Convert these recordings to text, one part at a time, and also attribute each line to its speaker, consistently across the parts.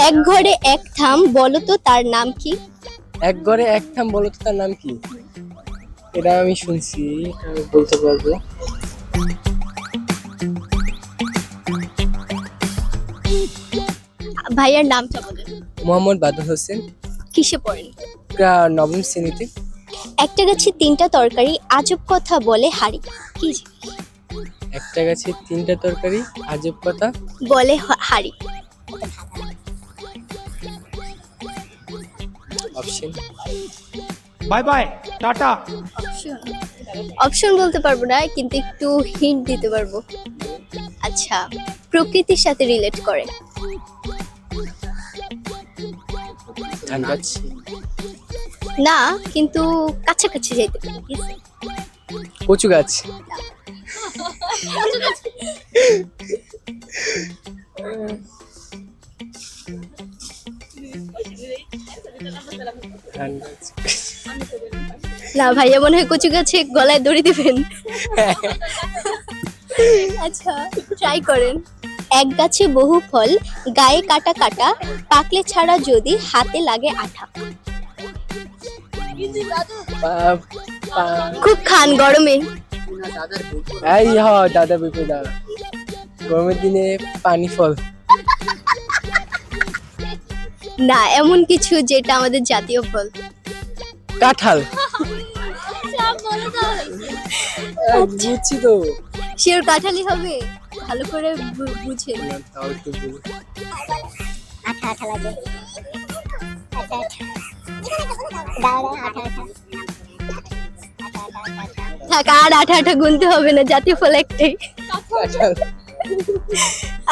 Speaker 1: এক ঘরে এক থাম, বলো তো তার নাম কি?
Speaker 2: এক ঘরে এক থাম, বলো তো তার নাম কি? এটা আমি শুনছি, এটা আমি বলতে পারবো।
Speaker 1: ভাইয়ার নামটা বলেন।
Speaker 2: মোহাম্মদ বাদল হোসেন।
Speaker 1: কিসে পড়েন?
Speaker 2: নবম শ্রেণীতে।
Speaker 1: একটা গাছে তিনটা তরকারি, আজব কথা বলে হাড়ি, কি
Speaker 2: একটা গাছে তিনটা তরকারি, আজব কথা
Speaker 1: বলে হাড়ি?
Speaker 2: Option.
Speaker 3: Bye bye, tata.
Speaker 1: Option বলতে পারবো না, কিন্তু একটু হিন্ট দিতে পারবো। আচ্ছা, প্রকৃতির সাথে রিলেট করে।
Speaker 2: ধান গাছ।
Speaker 1: না, কিন্তু কাছাকাছি যাইতে পারি।
Speaker 2: কচু গাছ। ধান গাছ।
Speaker 1: না ভাইয়া, মনে হয় কচু গাছে গলায় দড়ি দিবেন। আচ্ছা, ট্রাই করেন। এক গাছে বহু ফল, গায়ে কাটা কাটা, পাকলে ছাড়া যদি হাতে লাগে আঠা। খুব খান গরমে।
Speaker 2: এই দাদা বিপদ দাদা, গরমের দিনে পানি ফল।
Speaker 1: না, এমন কিছু যেটা আমাদের জাতীয় ফল।
Speaker 2: কাঁঠাল। বুঝছি তো।
Speaker 1: শিওর কাঁঠালই হবে? ভালো করে বুঝেন।
Speaker 2: তাও একটু বলুন।
Speaker 4: আঠা আঠা লাগে। আচ্ছা আচ্ছা,
Speaker 1: থাক, আর আঠা আঠা গুনতে হবে না, জাতীয় ফল একটাই।
Speaker 2: কাঁঠাল।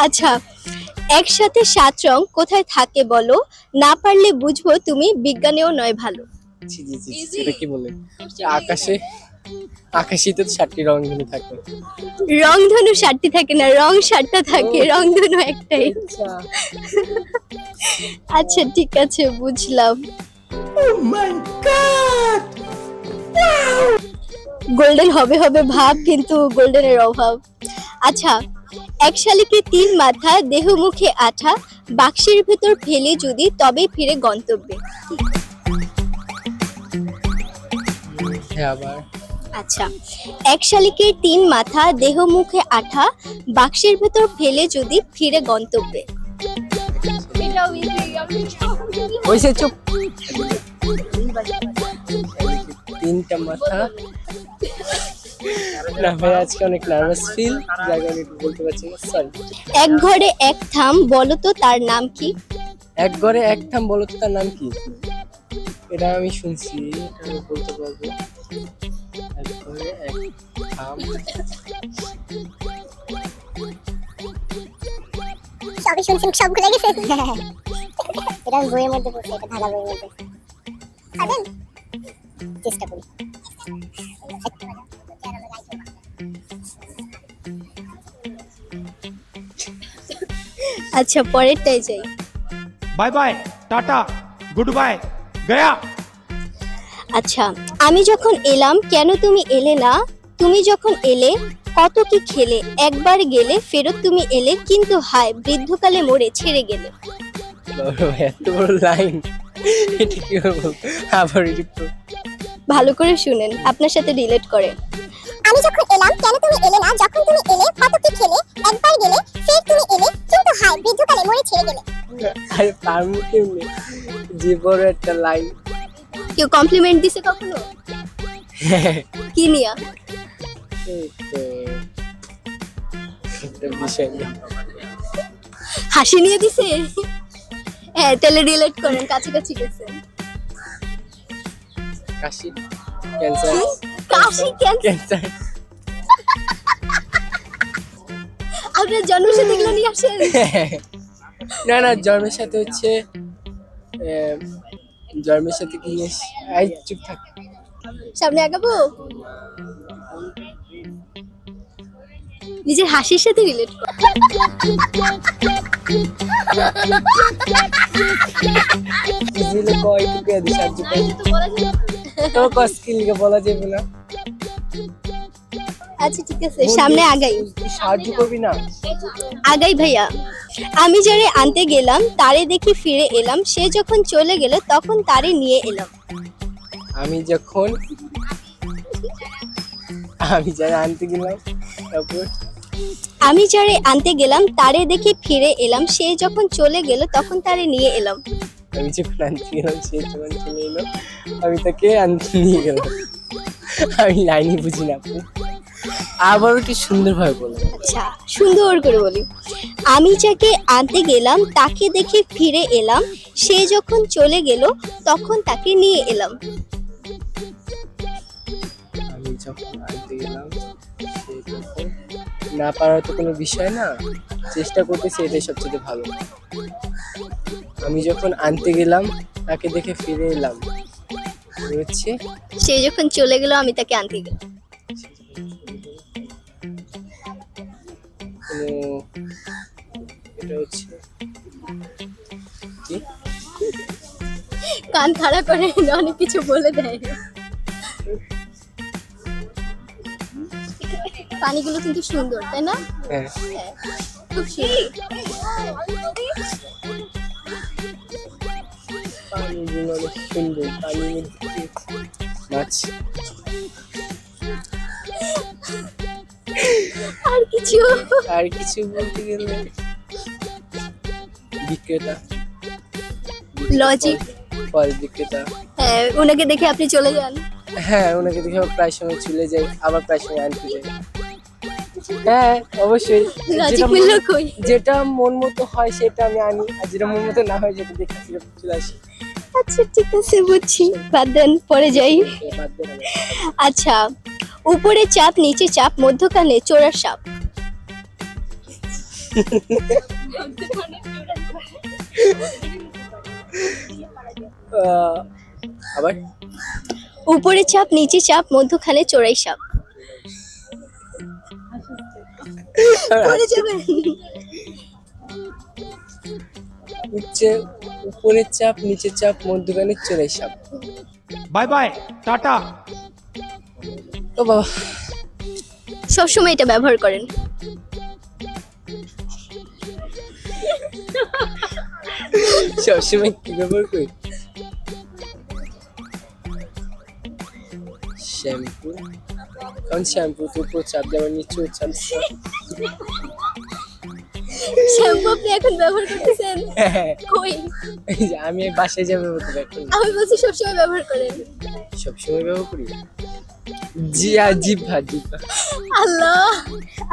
Speaker 1: আচ্ছা, একসাথে 7 রং কোথায় থাকে বলো, না পারলে বুঝবো তুমি বিজ্ঞানেও নয় ভালো।
Speaker 2: জি জি জি, এটা কি বলেন? আকাশে, আকাশে তো 7টি রংধনু থাকে।
Speaker 1: রংধনু 7টি থাকে না, রং 7টা থাকে, রংধনু একটাই। আচ্ছা ঠিক আছে, বুঝলাম। গোল্ডেন হবে হবে ভাব, কিন্তু গোল্ডেনের অভাব। আচ্ছা, এক শালিকে 3 মাথা, দেহ মুখে আঠা, বাক্সের ভেতর ফেলে যদি তবে ফিরে গন্তব্যে।
Speaker 2: হ্যাঁ, আবার।
Speaker 1: আচ্ছা, এক শালিকের 3 মাথা, দেহ মুখে আঠা, বাক্সের ভেতর ফেলে যদি ফিরে গন্তব্যে।
Speaker 2: ওইসে চুপ। 3টা মাথা। না ভাই, আজকে অনেক নার্ভাস ফিল, যার কারণে একটু বলতে পারছি না, সরি।
Speaker 1: এক ঘরে এক থাম, বলো তো তার নাম কি?
Speaker 2: এক ঘরে এক থাম, বলো তো তার নাম কি? এটা আমি শুনছি, এটা আমি বলতে পারবো। এক ঘরে এক থাম।
Speaker 4: সবই শুনছেন, সব ভুলে গেছেন। এটা আমি বইয়ের মধ্যে পড়ছি, এটা ধাঁধা বইয়ের মধ্যে। খাবেন? চেষ্টা করি।
Speaker 1: আচ্ছা, পরেরটাই যাই।
Speaker 3: Bye bye, tata, good bye, Gaya.
Speaker 1: আচ্ছা, আমি যখন এলাম কেন তুমি এলে না, তুমি যখন এলে কত কি খেলে, একবার গেলে ফেরত তুমি এলে, কিন্তু হায় বৃদ্ধকালে মরে ছেড়ে গেলে।
Speaker 2: এত বড় লাইন, এটা কি বলবো? আবার একটু
Speaker 1: ভালো করে শুনেন, আপনার সাথে রিলেট করে।
Speaker 4: আমি যখন এলাম কেন তুমি এলে না, যখন তুমি এলে কত কি খেলে, একবার গেলে ফের তুমি এলে, কিন্তু হায় বৃদ্ধকালে মরে ছেড়ে গেলে।
Speaker 2: আরে পারমু কেমনে, যে বড় একটা লাইন।
Speaker 1: কেউ কমপ্লিমেন্ট দিছে কখনো? কি নিয়া?
Speaker 2: এই তো একটা বিষয় নিয়ে।
Speaker 1: হাসি নিয়ে দিছে? হ্যাঁ, তাহলে রিলেট করেন, কাছাকাছি গেছেন।
Speaker 2: কাশি, ক্যান্সার।
Speaker 1: কাশি,
Speaker 2: ক্যান্সার।
Speaker 1: আপনার জন্মের সাথে এগুলো নিয়ে আসেন?
Speaker 2: না না, জন্মের সাথে হচ্ছে, জন্মের সাথে কি নিয়ে আই, চুপ থাক।
Speaker 1: সামনে আগাবো। নিজের হাসির সাথে রিলেট কর।
Speaker 2: ইজিলি কয় টুকু আদি সাহায্য করে তো কস্কিল কে বলা যাবে না।
Speaker 1: আচ্ছা ঠিক আছে, সামনে আগাই।
Speaker 2: সাহায্য করবি না?
Speaker 1: আগাই ভাইয়া। আমি যারে আনতে গেলাম তারে দেখি ফিরে এলাম, সে যখন চলে গেল তখন তারে নিয়ে এলাম।
Speaker 2: আমি যারা আনতে গেলাম তারপর
Speaker 1: আমি যারে আনতে গেলাম তারে দেখি ফিরে এলাম, সে যখন চলে গেল তখন তারে নিয়ে এলাম।
Speaker 2: আমি যখন আনতে গেলাম সে যখন চলে এলো আমি তাকে আনতে নিয়ে গেলাম। আমি লাইনই বুঝি না আপু, আবার একটু সুন্দরভাবে বলো।
Speaker 1: আচ্ছা সুন্দর করে বলি। আমি যাকে আনতে গেলাম তাকে দেখে ফিরে এলাম, সে যখন চলে গেল তখন তাকে নিয়ে এলাম।
Speaker 2: আমি যখন আনতে গেলাম সে যখন, না পারার তো কোনো বিষয় না, চেষ্টা করতেছি এটাই সবচেয়ে ভালো। আমি যখন আনতে গেলাম তাকে দেখে ফিরে এলাম, হচ্ছে
Speaker 1: সে যখন চলে গেল আমি তাকে আনতে গেলাম।
Speaker 2: এটা হচ্ছে কি?
Speaker 1: কান খাড়া করে অনেক কিছু বলে দেয়। পানিগুলো কিন্তু সুন্দর তাই না?
Speaker 2: হ্যাঁ
Speaker 1: খুব সুন্দর।
Speaker 2: পানিগুলো অনেক সুন্দর, পানির মধ্যে মাছ।
Speaker 1: আর কিছু
Speaker 2: আর কিছু বলতে গেলে বিক্রেতা,
Speaker 1: লজিক।
Speaker 2: ফল বিক্রেতা।
Speaker 1: হ্যাঁ ওনাকে দেখে আপনি চলে যান।
Speaker 2: হ্যাঁ ওনাকে দেখে প্রায় সময় চলে যাই, আবার প্রায় সময় আনতে যাই। হ্যাঁ অবশ্যই,
Speaker 1: লজিক মিললো কই?
Speaker 2: যেটা মন মতো হয় সেটা আমি আনি, আর যেটা মন মতো না হয় যেটা দেখে ফিরে চলে আসি।
Speaker 1: আচ্ছা ঠিক আছে বুঝছি, বাদ দেন পরে যাই।
Speaker 2: বাদ দেন আমার।
Speaker 1: আচ্ছা, উপরে চাপ নিচে চাপ মধ্যখানে চোরার সাপ।
Speaker 2: আবার
Speaker 1: উপরে চাপ নিচে চাপ মধ্যখানে চোরাই সাপ। পরে যাবেন।
Speaker 2: উপরের চাপ নিচের চাপ মধ্যখানে চোরাই সাপ।
Speaker 3: Bye bye Tata.
Speaker 2: ও বাবা,
Speaker 1: সবসময় এটা ব্যবহার করেন।
Speaker 2: সবসময় কি ব্যবহার করি? শ্যাম্পু। কারণ শ্যাম্পু তো উপর চাপ দেওয়ার নিচেও চাপ।
Speaker 1: শ্যাম্পু আপনি এখন ব্যবহার করতেছেন? কই?
Speaker 2: এই যে আমি বাসায় যাবো তো এখন
Speaker 1: আমি বলছি সবসময় ব্যবহার করেন।
Speaker 2: সবসময় ব্যবহার করি। জিভা।
Speaker 1: আল্লাহ,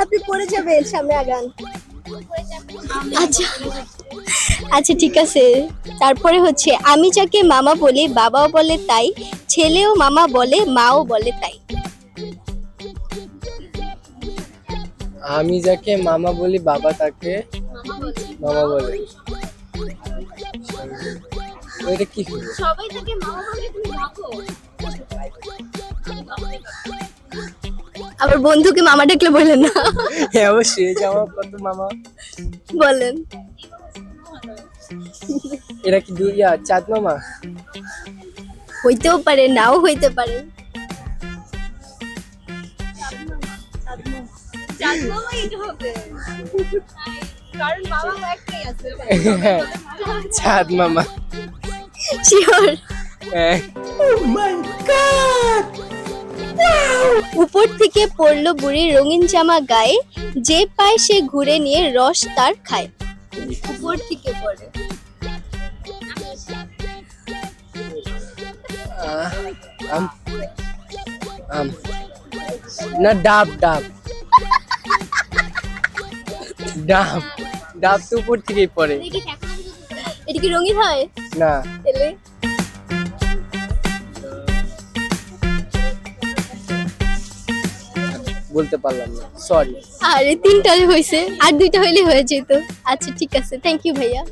Speaker 1: আপনি পড়ে যাবেন, সামনে আগান। আচ্ছা আচ্ছা ঠিক আছে। তারপরে হচ্ছে আমি যাকে মামা বলি বাবাও বলে তাই, ছেলেও মামা বলে মাও বলে তাই।
Speaker 2: আমি যাকে মামা বলি বাবা তাকে মামা বলে। ওইটা কি হলো?
Speaker 1: সবাই তাকে মামা বলে, তুমি ভাবো। আবার বন্ধুকে মামা ডাকলে বলেন না।
Speaker 2: হ্যাঁ অবশ্যই, এই যে আমার কত মামা।
Speaker 1: বলেন।
Speaker 2: এরা কি দুইয়া চাঁদ মামা?
Speaker 1: হইতেও পারে নাও হইতে পারে।
Speaker 2: হ্যাঁ, চাঁদ মামা।
Speaker 1: শিওর।
Speaker 2: হ্যাঁ।
Speaker 1: উপর থেকে পড়লো বুড়ি রঙিন জামা গায়ে, যে পায় সে ঘুরে নিয়ে রস তার খায়। উপর থেকে পড়ে।
Speaker 2: আম আম না, ডাব ডাব ডাব ডাব তো উপর থেকেই পড়ে।
Speaker 1: এটা কি রঙিন হয়
Speaker 2: না,
Speaker 1: তাহলে?
Speaker 2: বলতে পারলাম না, সরি।
Speaker 1: আরে তিনটা হয়েছে, আর দুইটা হইলে হয়ে যেত। আচ্ছা ঠিক আছে, থ্যাংক ইউ ভাইয়া।